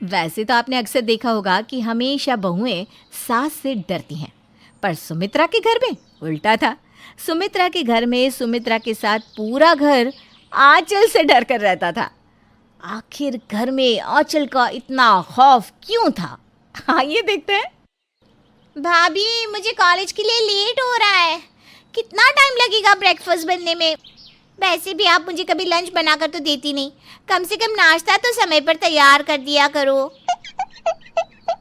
वैसे तो आपने अक्सर देखा होगा कि हमेशा बहुएं सास से डरती हैं, पर सुमित्रा के घर में उल्टा था। सुमित्रा के घर में सुमित्रा के साथ पूरा घर आंचल से डर कर रहता था। आखिर घर में आंचल का इतना खौफ क्यों था? आइए देखते हैं। भाभी, मुझे कॉलेज के लिए लेट हो रहा है। कितना टाइम लगेगा ब्रेकफास्ट बनने में? वैसे भी आप मुझे कभी लंच बनाकर तो देती नहीं। कम से कम नाश्ता तो समय पर तैयार कर दिया करो।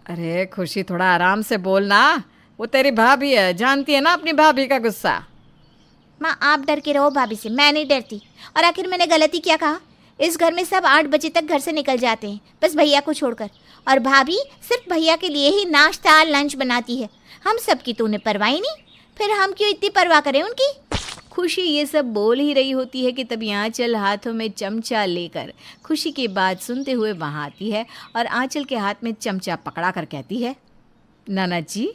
अरे खुशी, थोड़ा आराम से बोलना। वो तेरी भाभी है, जानती है ना अपनी भाभी का गुस्सा। माँ, आप डर के रहो भाभी से, मैं नहीं डरती। और आखिर मैंने गलती क्या कहा? इस घर में सब 8 बजे तक घर से निकल जाते हैं, बस भैया को छोड़कर। और भाभी सिर्फ भैया के लिए ही नाश्ता लंच बनाती है। हम सब की तो उन्हें परवाह ही नहीं, फिर हम क्यों इतनी परवाह करें उनकी? खुशी ये सब बोल ही रही होती है कि तभी आंचल हाथों में चमचा लेकर खुशी की बात सुनते हुए वहाँ आती है और आंचल के हाथ में चमचा पकड़ा कर कहती है, नाना जी,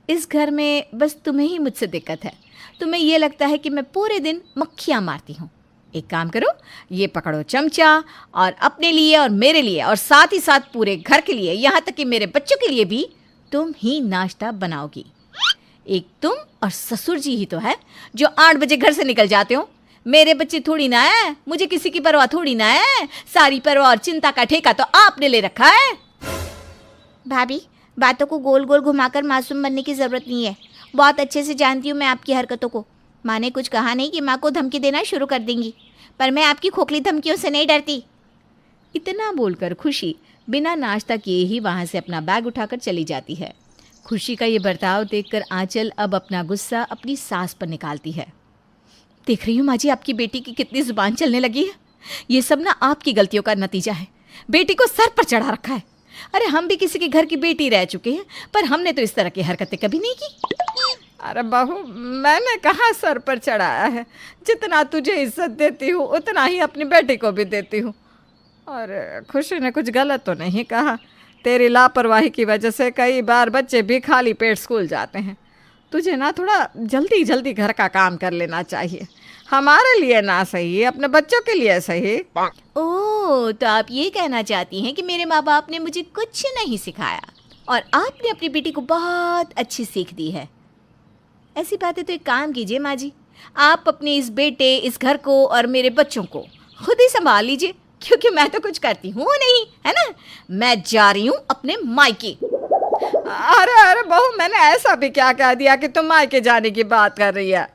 इस घर में बस तुम्हें ही मुझसे दिक्कत है। तुम्हें ये लगता है कि मैं पूरे दिन मक्खियाँ मारती हूँ। एक काम करो, ये पकड़ो चमचा और अपने लिए और मेरे लिए और साथ ही साथ पूरे घर के लिए, यहाँ तक कि मेरे बच्चों के लिए भी तुम ही नाश्ता बनाओगी। एक तुम और ससुर जी ही तो है जो 8 बजे घर से निकल जाते हो। मेरे बच्चे थोड़ी ना है, मुझे किसी की परवाह थोड़ी ना है। सारी परवाह और चिंता का ठेका तो आपने ले रखा है। भाभी, बातों को गोल गोल घुमाकर मासूम बनने की ज़रूरत नहीं है। बहुत अच्छे से जानती हूँ मैं आपकी हरकतों को। माँ ने कुछ कहा नहीं कि माँ को धमकी देना शुरू कर देंगी, पर मैं आपकी खोखली धमकियों से नहीं डरती। इतना बोलकर खुशी बिना नाश्ता किए ही वहाँ से अपना बैग उठाकर चली जाती है। खुशी का ये बर्ताव देखकर आंचल अब अपना गुस्सा अपनी सास पर निकालती है। देख रही हूँ माँ जी, आपकी बेटी की कितनी जुबान चलने लगी है। ये सब ना आपकी गलतियों का नतीजा है। बेटी को सर पर चढ़ा रखा है। अरे हम भी किसी के घर की बेटी रह चुके हैं, पर हमने तो इस तरह की हरकतें कभी नहीं की। अरे बहू, मैंने कहाँ सर पर चढ़ाया है। जितना तुझे इज्जत देती हूँ उतना ही अपनी बेटी को भी देती हूँ। और खुशी ने कुछ गलत तो नहीं कहा। तेरी लापरवाही की वजह से कई बार बच्चे भी खाली पेट स्कूल जाते हैं। तुझे ना थोड़ा जल्दी जल्दी घर का काम कर लेना चाहिए। हमारे लिए ना सही, अपने बच्चों के लिए सही। ओह, तो आप ये कहना चाहती हैं कि मेरे माँ बाप ने मुझे कुछ नहीं सिखाया और आपने अपनी बेटी को बहुत अच्छी सीख दी है। ऐसी बातें तो एक काम कीजिए माँ जी, आप अपने इस बेटे, इस घर को और मेरे बच्चों को खुद ही संभाल लीजिए, क्योंकि मैं तो कुछ करती हूँ नहीं, है ना। मैं जा रही हूँ अपने मायके। अरे अरे बहू, मैंने ऐसा भी क्या कह दिया कि तुम मायके जाने की बात कर रही है?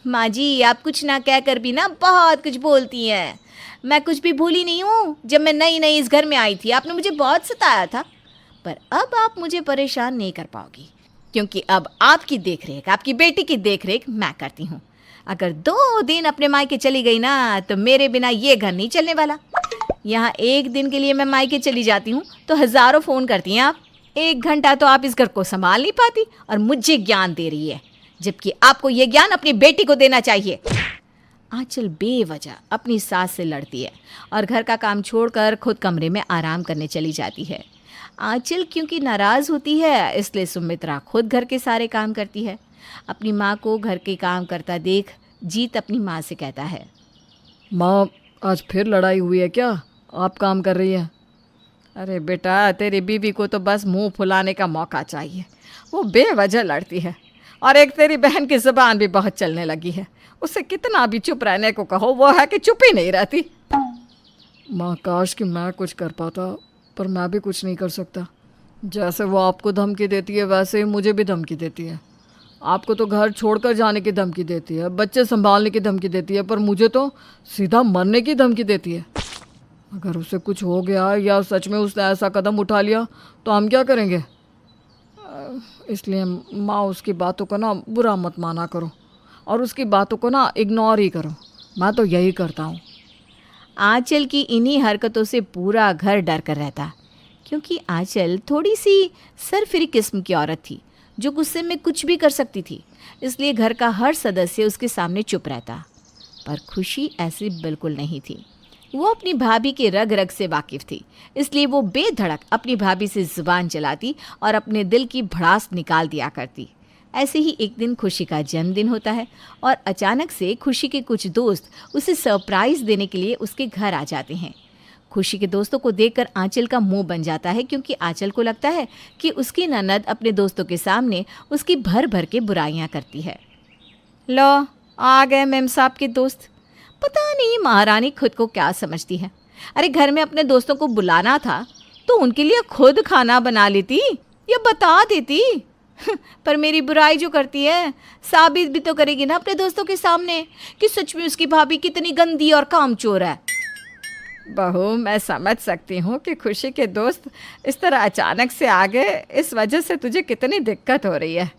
माँ जी, आप कुछ ना कहकर भी ना बहुत कुछ बोलती हैं। मैं कुछ भी भूली नहीं हूँ। जब मैं नई नई इस घर में आई थी आपने मुझे बहुत सताया था, पर अब आप मुझे परेशान नहीं कर पाओगी, क्योंकि अब आपकी देखरेख, आपकी बेटी की देखरेख मैं करती हूँ। अगर 2 दिन अपने मायके चली गई ना, तो मेरे बिना ये घर नहीं चलने वाला। यहाँ 1 दिन के लिए मैं मायके चली जाती हूँ तो हज़ारों फ़ोन करती हैं आप। 1 घंटा तो आप इस घर को संभाल नहीं पाती और मुझे ज्ञान दे रही है, जबकि आपको ये ज्ञान अपनी बेटी को देना चाहिए। आंचल बेवजह अपनी सास से लड़ती है और घर का काम छोड़कर खुद कमरे में आराम करने चली जाती है। आंचल क्योंकि नाराज़ होती है, इसलिए सुमित्रा खुद घर के सारे काम करती है। अपनी माँ को घर के काम करता देख जीत अपनी माँ से कहता है, माँ, आज फिर लड़ाई हुई है क्या? आप काम कर रही है? अरे बेटा, तेरी बीवी को तो बस मुंह फुलाने का मौका चाहिए। वो बेवजह लड़ती है। और एक तेरी बहन की ज़ुबान भी बहुत चलने लगी है। उसे कितना भी चुप रहने को कहो, वो है कि चुप ही नहीं रहती। माँ, काश कि मैं कुछ कर पाता, पर मैं भी कुछ नहीं कर सकता। जैसे वो आपको धमकी देती है वैसे ही मुझे भी धमकी देती है। आपको तो घर छोड़कर जाने की धमकी देती है, बच्चे संभालने की धमकी देती है, पर मुझे तो सीधा मरने की धमकी देती है। अगर उसे कुछ हो गया या सच में उसने ऐसा कदम उठा लिया तो हम क्या करेंगे? इसलिए माँ, उसकी बातों को ना बुरा मत माना करो और उसकी बातों को ना इग्नोर ही करो। मैं तो यही करता हूँ। आंचल की इन्हीं हरकतों से पूरा घर डर कर रहता, क्योंकि आंचल थोड़ी सी सरफिरी किस्म की औरत थी जो गुस्से में कुछ भी कर सकती थी। इसलिए घर का हर सदस्य उसके सामने चुप रहता। पर खुशी ऐसी बिल्कुल नहीं थी। वो अपनी भाभी के रग रग से वाकिफ़ थी, इसलिए वो बेधड़क अपनी भाभी से ज़ुबान चलाती और अपने दिल की भड़ास निकाल दिया करती। ऐसे ही एक दिन खुशी का जन्मदिन होता है और अचानक से खुशी के कुछ दोस्त उसे सरप्राइज़ देने के लिए उसके घर आ जाते हैं। खुशी के दोस्तों को देखकर आंचल का मुंह बन जाता है, क्योंकि आंचल को लगता है कि उसकी ननद अपने दोस्तों के सामने उसकी भर भर के बुराइयां करती है। लो आ गए मेम साहब के दोस्त। पता नहीं महारानी खुद को क्या समझती है। अरे घर में अपने दोस्तों को बुलाना था तो उनके लिए खुद खाना बना लेती या बता देती। पर मेरी बुराई जो करती है साबित भी तो करेगी ना अपने दोस्तों के सामने कि सच में उसकी भाभी कितनी गंदी और कामचोर है। बहू, मैं समझ सकती हूँ कि खुशी के दोस्त इस तरह अचानक से आ गए, इस वजह से तुझे कितनी दिक्कत हो रही है।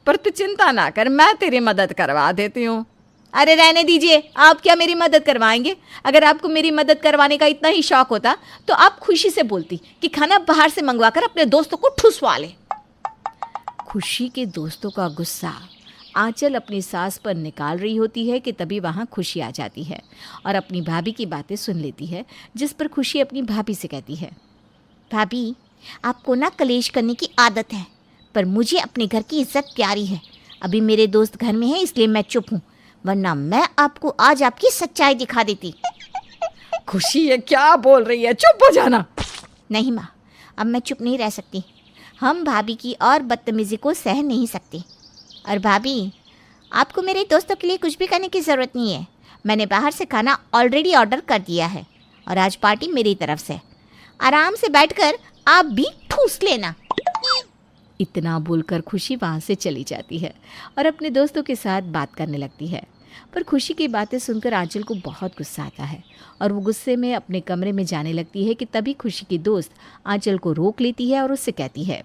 पर तू चिंता ना कर, मैं तेरी मदद करवा देती हूँ। अरे रहने दीजिए, आप क्या मेरी मदद करवाएंगे? अगर आपको मेरी मदद करवाने का इतना ही शौक होता तो आप खुशी से बोलती कि खाना बाहर से मंगवा कर अपने दोस्तों को ठुसवा ले। खुशी के दोस्तों का गुस्सा आंचल अपनी सास पर निकाल रही होती है कि तभी वहाँ खुशी आ जाती है और अपनी भाभी की बातें सुन लेती है, जिस पर खुशी अपनी भाभी से कहती है, भाभी, आपको ना कलेश करने की आदत है, पर मुझे अपने घर की इज्जत प्यारी है। अभी मेरे दोस्त घर में हैं इसलिए मैं चुप हूँ, वरना मैं आपको आज आपकी सच्चाई दिखा देती। खुशी ये क्या बोल रही है? चुप हो जाना। नहीं माँ, अब मैं चुप नहीं रह सकती। हम भाभी की और बदतमीज़ी को सह नहीं सकते। और भाभी, आपको मेरे दोस्तों के लिए कुछ भी करने की ज़रूरत नहीं है। मैंने बाहर से खाना ऑलरेडी ऑर्डर कर दिया है और आज पार्टी मेरी तरफ से। आराम से बैठकर आप भी ठूस लेना। इतना बोलकर खुशी वहाँ से चली जाती है और अपने दोस्तों के साथ बात करने लगती है। पर खुशी की बातें सुनकर आंचल को बहुत गुस्सा आता है और वो गुस्से में अपने कमरे में जाने लगती है कि तभी खुशी की दोस्त आंचल को रोक लेती है और उससे कहती है,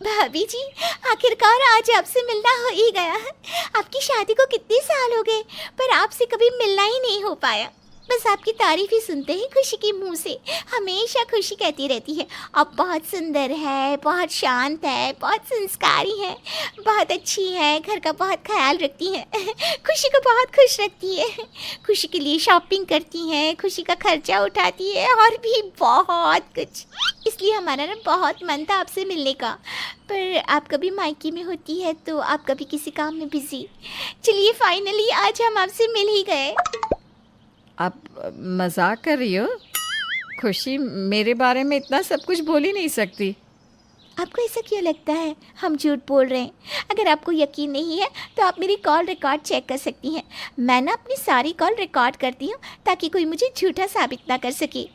भाभी जी, आखिरकार आज आपसे मिलना हो ही गया है। आपकी शादी को कितने साल हो गए, पर आपसे कभी मिलना ही नहीं हो पाया। बस आपकी तारीफ ही सुनते हैं खुशी के मुंह से। हमेशा खुशी कहती रहती है, आप बहुत सुंदर है, बहुत शांत है, बहुत संस्कारी है, बहुत अच्छी है, घर का बहुत ख्याल रखती हैं, खुशी को बहुत खुश रखती है, खुशी के लिए शॉपिंग करती हैं, खुशी का खर्चा उठाती है और भी बहुत कुछ। इसलिए हमारा ना बहुत मन था आपसे मिलने का, पर आप कभी मायके में होती है तो आप कभी किसी काम में बिजी। चलिए फाइनली आज हम आपसे मिल ही गए। आप मजाक कर रही हो? खुशी मेरे बारे में इतना सब कुछ बोल ही नहीं सकती। आपको ऐसा क्यों लगता है हम झूठ बोल रहे हैं? अगर आपको यकीन नहीं है तो आप मेरी कॉल रिकॉर्ड चेक कर सकती हैं। मैं ना अपनी सारी कॉल रिकॉर्ड करती हूँ ताकि कोई मुझे झूठा साबित ना कर सके।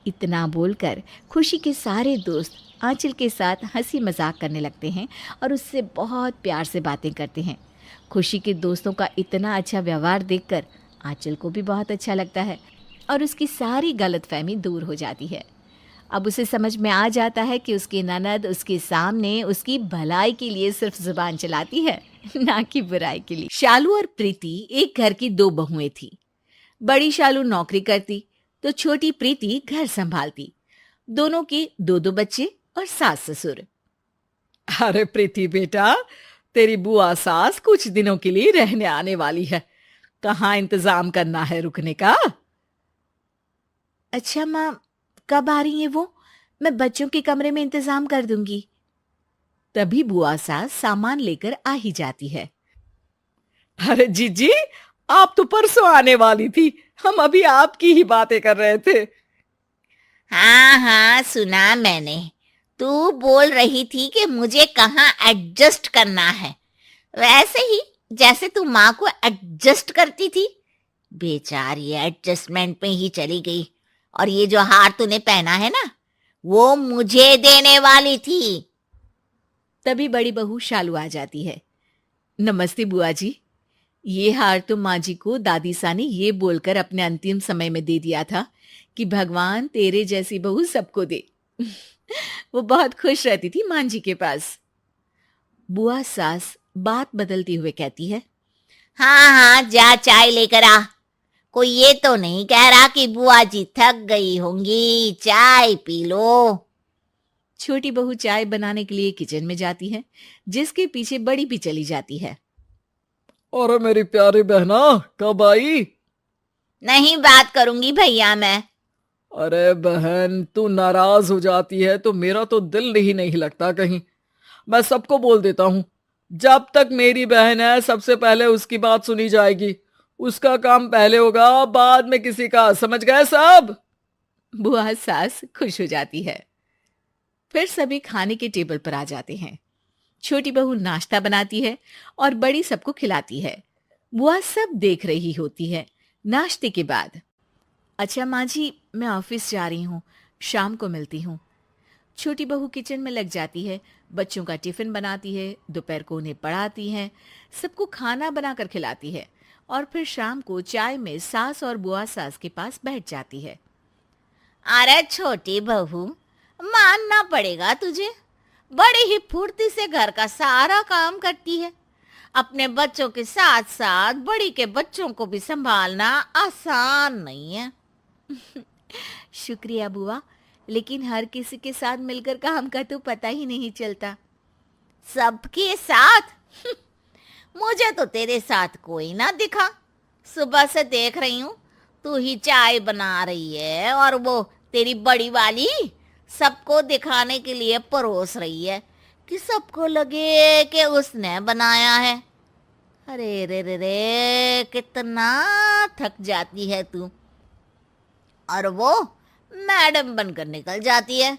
इतना बोलकर खुशी के सारे दोस्त आंचल के साथ हंसी मजाक करने लगते हैं और उससे बहुत प्यार से बातें करते हैं। खुशी के दोस्तों का इतना अच्छा व्यवहार देखकर आंचल को भी बहुत अच्छा लगता है और उसकी सारी गलतफहमी दूर हो जाती है। अब उसे समझ में आ जाता है कि उसकी ननद उसके सामने उसकी भलाई के लिए सिर्फ जुबान चलाती है, ना कि बुराई के लिए। शालू और प्रीति एक घर की दो बहुएं थी। बड़ी शालू नौकरी करती तो छोटी प्रीति घर संभालती। दोनों के दो दो बच्चे और सास ससुर। अरे प्रीति बेटा, तेरी बुआ सास कुछ दिनों के लिए रहने आने वाली है। कहाँ इंतजाम करना है रुकने का? अच्छा माँ, कब आ रही है वो? मैं बच्चों के कमरे में इंतजाम कर दूंगी। तभी बुआ सास सामान लेकर आ ही जाती है। अरे जीजी, आप तो परसों आने वाली थी, हम अभी आपकी ही बातें कर रहे थे। हाँ हाँ, सुना मैंने। तू बोल रही थी कि मुझे कहाँ एडजस्ट करना है, वैसे ही जैसे तू माँ को एडजस्ट करती थी। बेचारी एडजस्टमेंट में ही चली गई। और ये जो हार तूने पहना है ना, वो मुझे देने वाली थी। तभी बड़ी बहू शालू आ जाती है। नमस्ते बुआ जी, ये हार तो माँ जी को दादी सा ने ये बोलकर अपने अंतिम समय में दे दिया था कि भगवान तेरे जैसी बहू सबको दे। वो बहुत खुश रहती थी माँ जी के पास। बुआ सास बात बदलती हुए कहती है, हाँ हाँ, जा चाय लेकर आ। कोई ये तो नहीं कह रहा कि बुआ जी थक गई होंगी, चाय पी लो। छोटी बहू चाय बनाने के लिए किचन में जाती है, जिसके पीछे बड़ी भी चली जाती है। और मेरी प्यारी बहना, कब आई? नहीं बात करूंगी भैया मैं। अरे बहन, तू नाराज हो जाती है तो मेरा तो दिल ही नहीं लगता कहीं। मैं सबको बोल देता हूँ, जब तक मेरी बहन है सबसे पहले उसकी बात सुनी जाएगी। उसका काम पहले होगा, बाद में किसी का। समझ गए सब? बुआ सास खुश हो जाती है। फिर सभी खाने के टेबल पर आ जाते हैं। छोटी बहू नाश्ता बनाती है और बड़ी सबको खिलाती है। बुआ सब देख रही होती है। नाश्ते के बाद, अच्छा माँ जी, मैं ऑफिस जा रही हूँ, शाम को मिलती हूँ। छोटी बहू किचन में लग जाती है, बच्चों का टिफिन बनाती है, दोपहर को उन्हें पढ़ाती है, सबको खाना बनाकर खिलाती है और फिर शाम को चाय में सास और बुआ सास के पास बैठ जाती है। अरे छोटी बहू, मानना पड़ेगा तुझे, बड़ी ही फुर्ती से घर का सारा काम करती है। अपने बच्चों के साथ साथ बड़ी के बच्चों को भी संभालना आसान नहीं है। शुक्रिया बुआ, लेकिन हर किसी के साथ मिलकर काम का तो पता ही नहीं चलता। सबके साथ? मुझे तो तेरे साथ कोई ना दिखा। सुबह से देख रही हूँ तू ही चाय बना रही है और वो तेरी बड़ी वाली सबको दिखाने के लिए परोस रही है कि सबको लगे कि उसने बनाया है। अरे रे रे रे, कितना थक जाती है तू। और वो मैडम बनकर निकल जाती है।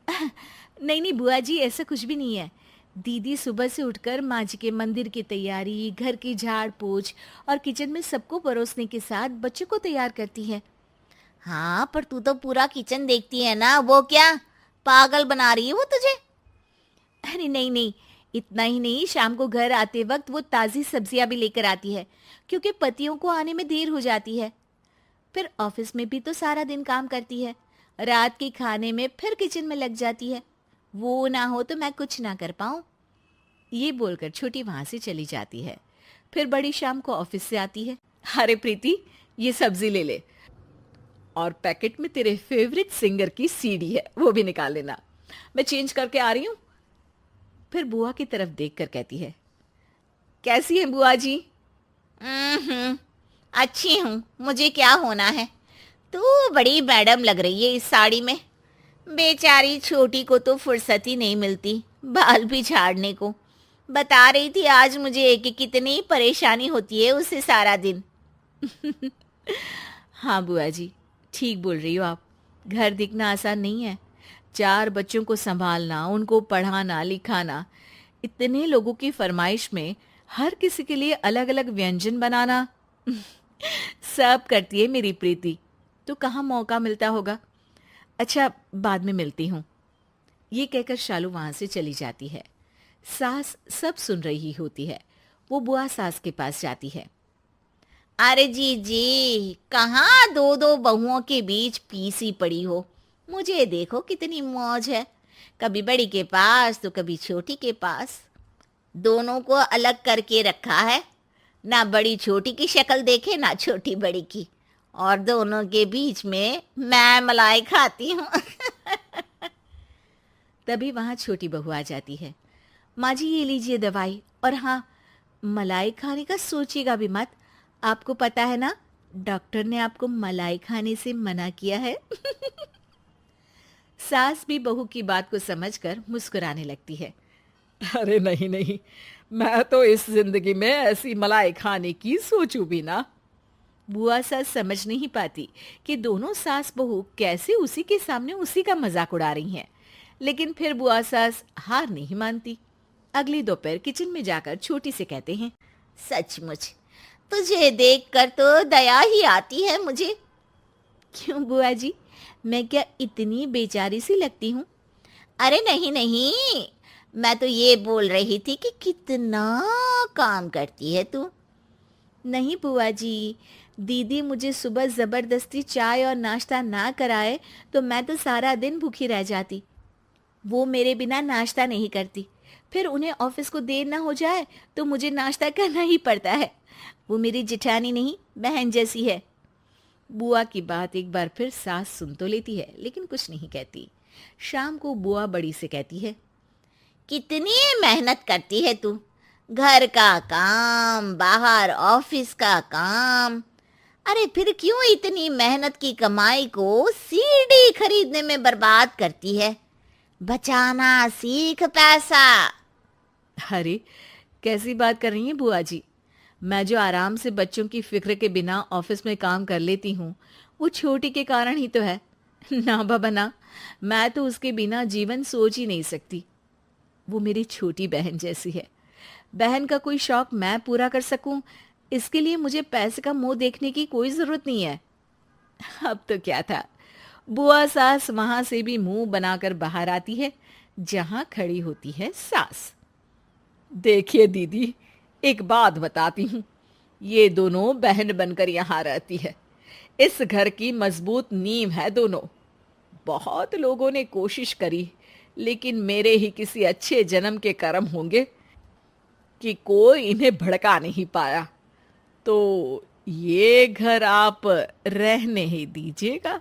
नहीं नहीं बुआ जी, ऐसा कुछ भी नहीं है। दीदी सुबह से उठकर माँ जी के मंदिर की तैयारी, घर की झाड़ पोछ और किचन में सबको परोसने के साथ बच्चों को तैयार करती है। हाँ, पर तू तो पूरा किचन देखती है ना, वो क्या पागल बना रही है वो तुझे? अरे नहीं नहीं, इतना ही नहीं, शाम को घर आते वक्त वो ताज़ी सब्जियां भी लेकर आती है, क्योंकि पतियों को आने में देर हो जाती है। फिर ऑफिस में भी तो सारा दिन काम करती है, रात के खाने में फिर किचन में लग जाती है। वो ना हो तो मैं कुछ ना कर पाऊँ। ये बोलकर छोटी वहां से चली जाती है। फिर बड़ी शाम को ऑफिस से आती है। अरे प्रीति, ये सब्जी ले ले और पैकेट में तेरे फेवरेट सिंगर की सीडी है, वो भी निकाल लेना, मैं चेंज करके आ रही हूँ। फिर बुआ की तरफ देखकर कहती है, कैसी है बुआ जी? अच्छी हूँ, मुझे क्या होना है। तू बड़ी मैडम लग रही है इस साड़ी में। बेचारी छोटी को तो फुर्सत ही नहीं मिलती बाल भी झाड़ने को। बता रही थी आज मुझे कि कितनी परेशानी होती है उसे सारा दिन। हाँ बुआ जी, ठीक बोल रही हो आप। घर दिखना आसान नहीं है। 4 बच्चों को संभालना, उनको पढ़ाना लिखाना, इतने लोगों की फरमाइश में हर किसी के लिए अलग अलग व्यंजन बनाना सब करती है मेरी प्रीति, तो कहाँ मौका मिलता होगा। अच्छा, बाद में मिलती हूँ। ये कहकर शालू वहां से चली जाती है। सास सब सुन रही होती है। वो बुआ सास के पास जाती है। अरे जी जी, कहाँ दो दो बहुओं के बीच पीसी पड़ी हो। मुझे देखो कितनी मौज है, कभी बड़ी के पास तो कभी छोटी के पास। दोनों को अलग करके रखा है, ना बड़ी छोटी की शक्ल देखे ना छोटी बड़ी की, और दोनों के बीच में मैं मलाई खाती हूँ। तभी वहां छोटी बहू आ जाती है। माँ जी, ये लीजिए दवाई, और हाँ, मलाई खाने का सोचिएगा भी मत। आपको पता है ना, डॉक्टर ने आपको मलाई खाने से मना किया है। सास भी बहू की बात को समझकर मुस्कुराने लगती है। अरे नहीं नहीं, मैं तो इस जिंदगी में ऐसी मलाई खाने की सोचूं भी ना। बुआ सास समझ नहीं पाती कि दोनों सास बहू कैसे उसी के सामने उसी का मजाक उड़ा रही हैं, लेकिन फिर बुआ सास हार नहीं मानती। अगली दोपहर किचन में जाकर छोटी से कहते हैं, सचमुच तुझे देखकर तो दया ही आती है मुझे। क्यों बुआ जी, मैं क्या इतनी बेचारी सी लगती हूँ? अरे नहीं नहीं, मैं तो ये बोल रही थी कि कितना काम करती है तू। नहीं बुआ जी, दीदी मुझे सुबह ज़बरदस्ती चाय और नाश्ता ना कराए तो मैं तो सारा दिन भूखी रह जाती। वो मेरे बिना नाश्ता नहीं करती, फिर उन्हें ऑफिस को देर ना हो जाए तो मुझे नाश्ता करना ही पड़ता है। वो मेरी जिठानी नहीं, बहन जैसी है। बुआ की बात एक बार फिर सास सुन तो लेती है, लेकिन कुछ नहीं कहती। शाम को बुआ बड़ी से कहती है, कितनी मेहनत करती है तू, घर का काम, बाहर ऑफिस का काम। अरे फिर क्यों इतनी मेहनत की कमाई को सीडी खरीदने में बर्बाद करती है? बचाना सीख पैसा। अरे कैसी बात कर रही हैं बुआ जी? मैं जो आराम से बच्चों की फिक्र के बिना ऑफिस में काम कर लेती हूँ, वो छोटी के कारण ही तो है। ना बाबा ना, मैं तो उसके बिना जीवन सोच ही नहीं सकती। वो मेरी छोटी बहन जैसी है। बहन का कोई शौक मैं पूरा कर सकूं, इसके लिए मुझे पैसे का मुंह देखने की कोई जरूरत नहीं है। अब तो क्या था, बुआ सास वहां से भी मुंह बनाकर बाहर आती है जहां खड़ी होती है सास। देखिए दीदी, एक बात बताती हूँ, ये दोनों बहन बनकर यहाँ रहती है। इस घर की मजबूत नींव है दोनों। बहुत लोगों ने कोशिश करी, लेकिन मेरे ही किसी अच्छे जन्म के कर्म होंगे कि कोई इन्हें भड़का नहीं पाया। तो ये घर आप रहने ही दीजिएगा।